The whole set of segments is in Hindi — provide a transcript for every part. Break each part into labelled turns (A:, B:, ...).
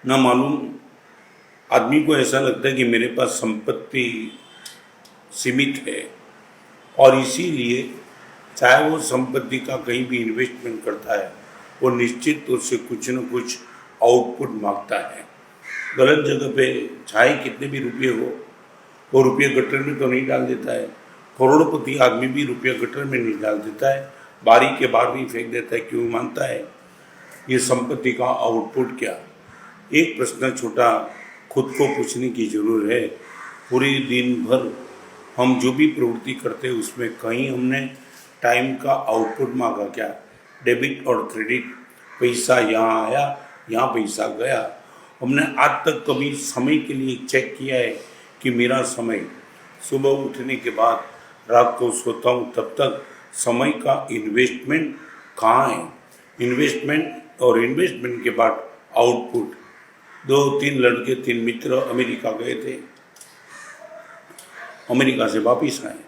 A: ना मालूम आदमी को ऐसा लगता है कि मेरे पास संपत्ति सीमित है और इसीलिए चाहे वो संपत्ति का कहीं भी इन्वेस्टमेंट करता है वो निश्चित तौर से कुछ न कुछ आउटपुट मांगता है। गलत जगह पे चाहे कितने भी रुपये हो वो रुपये गटर में तो नहीं डाल देता है। करोड़पति आदमी भी रुपया गटर में नहीं डाल देता है, बारी के बाहर नहीं फेंक देता है। क्यों मानता है? ये संपत्ति का आउटपुट क्या? एक प्रश्न छोटा खुद को पूछने की जरूरत है। पूरे दिन भर हम जो भी प्रवृत्ति करते हैं उसमें कहीं हमने टाइम का आउटपुट मांगा क्या? डेबिट और क्रेडिट, पैसा यहाँ आया यहाँ पैसा गया। हमने आज तक कभी समय के लिए चेक किया है कि मेरा समय सुबह उठने के बाद रात को सोता हूँ तब तक समय का इन्वेस्टमेंट कहाँ है? इन्वेस्टमेंट और इन्वेस्टमेंट के बाद आउटपुट। 2-3 लड़के 3 मित्र अमेरिका गए थे, अमेरिका से वापिस आए।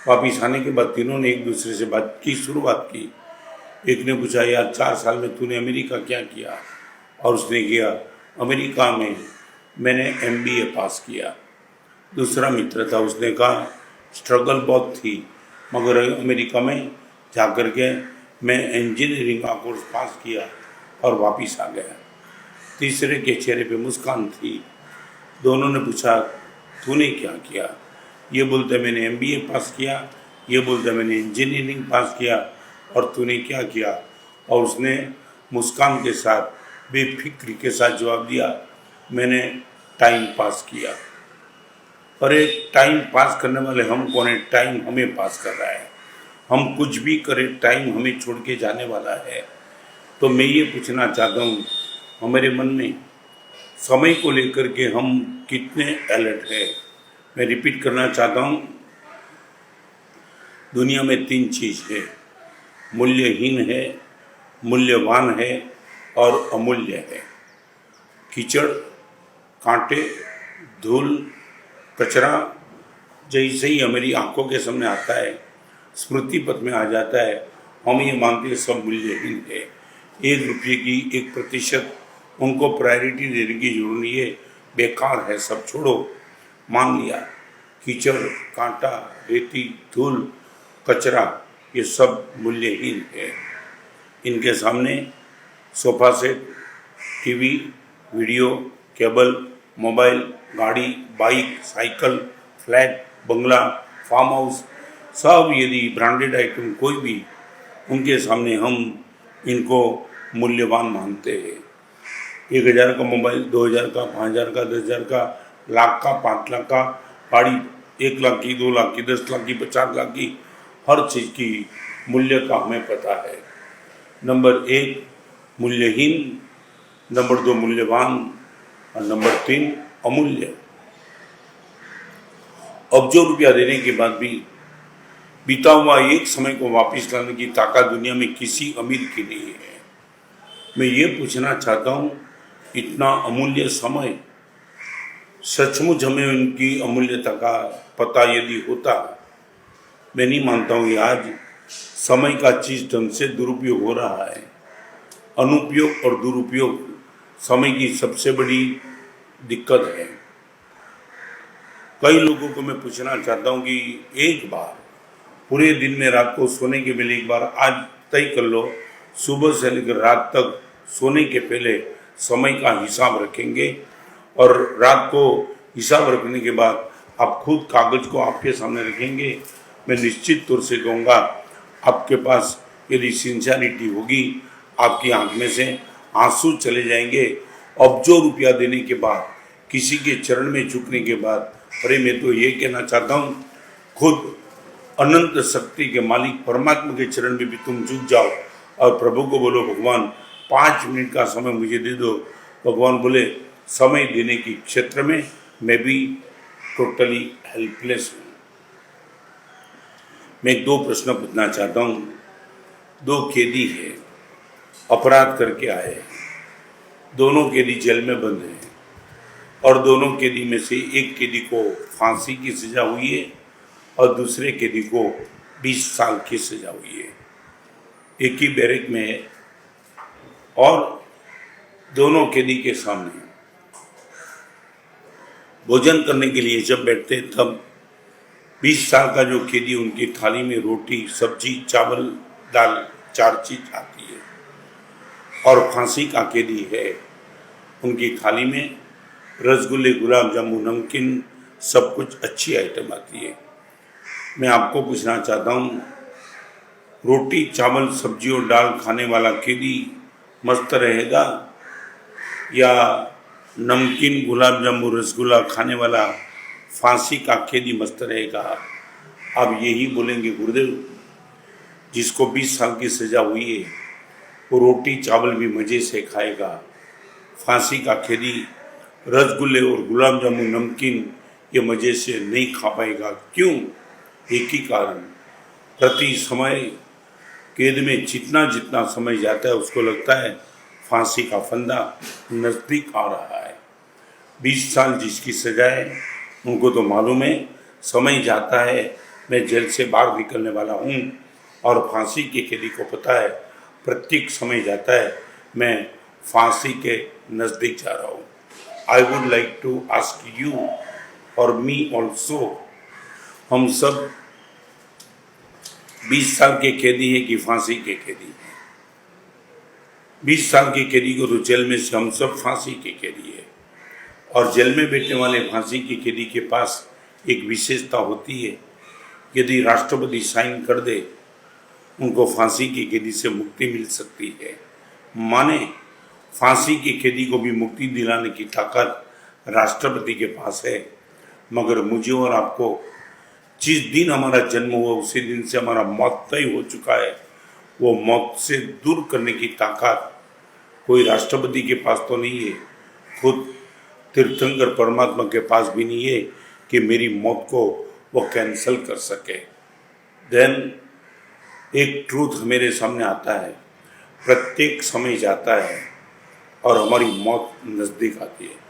A: वापिस आने के बाद तीनों ने एक दूसरे से बात की शुरुआत की। एक ने पूछा, यार 4 साल में तूने अमेरिका क्या किया? और उसने किया, अमेरिका में मैंने MBA पास किया। दूसरा मित्र था, उसने कहा स्ट्रगल बहुत थी मगर अमेरिका में जाकर के मैं इंजीनियरिंग का कोर्स पास किया और वापस आ गया। तीसरे के चेहरे पे मुस्कान थी। दोनों ने पूछा तूने क्या किया? ये बोलते मैंने MBA पास किया, ये बोलते मैंने इंजीनियरिंग पास किया, और तूने क्या किया? और उसने मुस्कान के साथ बेफिक्री के साथ जवाब दिया, मैंने टाइम पास किया। अरे टाइम पास करने वाले हम कौन है? टाइम हमें पास कर रहा है। हम कुछ भी करें टाइम हमें छोड़ के जाने वाला है। तो मैं ये पूछना चाहता हूँ, हमारे मन में समय को लेकर के हम कितने अलर्ट है? मैं रिपीट करना चाहता हूँ, दुनिया में 3 चीज़ है, मूल्यहीन है, मूल्यवान है और अमूल्य है। कीचड़, कांटे, धूल, कचरा जैसे ही हमारी आंखों के सामने आता है, स्मृति पथ में आ जाता है, हम ये मानते हैं सब मूल्यहीन है। 1 रुपये की 1% उनको प्रायोरिटी देने की जरूरत नहीं है, बेकार है, सब छोड़ो। मान लिया कीचड़, कांटा, रेती, धूल, कचरा ये सब मूल्यहीन है। इनके सामने sofa set, TV, video, cable, mobile, गाड़ी, बाइक, साइकिल, फ्लैट, बंगला, फार्म हाउस, सब यदि ब्रांडेड आइटम कोई भी, उनके सामने हम इनको मूल्यवान मानते हैं। 1000 का मोबाइल, 2000 का, 5000 का, 10,000 का, लाख का, 5 लाख का, गाड़ी 1 लाख की, 2 लाख की, 10 लाख की, 50 लाख की, हर चीज़ की मूल्य का हमें पता है। नंबर 1 मूल्यहीन, नंबर 2 मूल्यवान और नंबर 3 अमूल्य। अब जो रुपया देने के बाद भी बीता हुआ एक समय को वापस लाने की ताकत दुनिया में किसी अमीर की नहीं है। मैं ये पूछना चाहता हूँ, इतना अमूल्य समय, सचमुच हमें उनकी अमूल्यता का पता यदि होता, मैं नहीं मानता हूँ कि आज समय का चीज ढंग से दुरुपयोग हो रहा है। अनुपयोग और दुरुपयोग समय की सबसे बड़ी दिक्कत है। कई लोगों को मैं पूछना चाहता हूँ कि एक बार पूरे दिन में रात को सोने के पहले एक बार आज तय कर लो, सुबह से लेकर रात तक सोने के पहले समय का हिसाब रखेंगे, और रात को हिसाब रखने के बाद आप खुद कागज को आपके सामने रखेंगे। मैं निश्चित तौर से कहूँगा, आपके पास यदि सिंसियरिटी होगी, आपकी आंख में से आंसू चले जाएंगे। अब जो रुपया देने के बाद, किसी के चरण में झुकने के बाद, अरे मैं तो ये कहना चाहता हूँ, खुद अनंत शक्ति के मालिक परमात्मा के चरण में भी तुम झुक जाओ और प्रभु को बोलो, भगवान 5 मिनट का समय मुझे दे दो। भगवान बोले, समय देने की क्षेत्र में मैं भी टोटली हेल्पलेस हूँ। मैं 2 प्रश्न पूछना चाहता हूँ। 2 कैदी है, अपराध करके आए, दोनों कैदी जेल में बंद हैं, और दोनों कैदी में से एक कैदी को फांसी की सजा हुई है और दूसरे कैदी को 20 साल की सजा हुई है। एक ही बैरक में है, और दोनों कैदी के सामने भोजन करने के लिए जब बैठते तब 20 साल का जो कैदी, उनकी थाली में रोटी, सब्जी, चावल, दाल, 4 चीज आती है। और फांसी का कैदी है, उनकी थाली में रसगुल्ले, गुलाब जामुन, नमकीन, सब कुछ अच्छी आइटम आती है। मैं आपको पूछना चाहता हूँ, रोटी, चावल, सब्जी और दाल खाने वाला कैदी मस्त रहेगा या नमकीन, गुलाब जामुन, रसगुल्ला खाने वाला फांसी का कैदी मस्त रहेगा? आप यही बोलेंगे गुरुदेव, जिसको 20 साल की सजा हुई है वो रोटी चावल भी मज़े से खाएगा, फांसी का कैदी रसगुल्ले और गुलाब जामुन, नमकीन ये मज़े से नहीं खा पाएगा। क्यों? एक ही कारण, प्रति समय कैद में जितना जितना समय जाता है उसको लगता है फांसी का फंदा नज़दीक आ रहा है। 20 साल जिसकी सजा है उनको तो मालूम है समय जाता है, मैं जेल से बाहर निकलने वाला हूँ, और फांसी के कैदी को पता है प्रत्येक समय जाता है मैं फांसी के नज़दीक जा रहा हूँ। I would like to ask you और मी ऑल्सो, हम सब 20 साल के कैदी हैं कि फांसी के कैदी हैं? 20 साल के कैदी को तो जेल में से हम सब फांसी के कैदी है। और जेल में बैठने वाले फांसी के कैदी के पास एक विशेषता होती है, यदि राष्ट्रपति साइन कर दे उनको फांसी की कैदी से मुक्ति मिल सकती है। माने फांसी के कैदी को भी मुक्ति दिलाने की ताकत राष्ट्रपति के पास है, मगर मुझे और आपको जिस दिन हमारा जन्म हुआ उसी दिन से हमारा मौत तय हो चुका है। वो मौत से दूर करने की ताकत कोई राष्ट्रपति के पास तो नहीं है, खुद तीर्थंकर परमात्मा के पास भी नहीं है कि मेरी मौत को वो कैंसल कर सके। देन एक ट्रूथ मेरे सामने आता है, प्रत्येक समय जाता है और हमारी मौत नज़दीक आती है।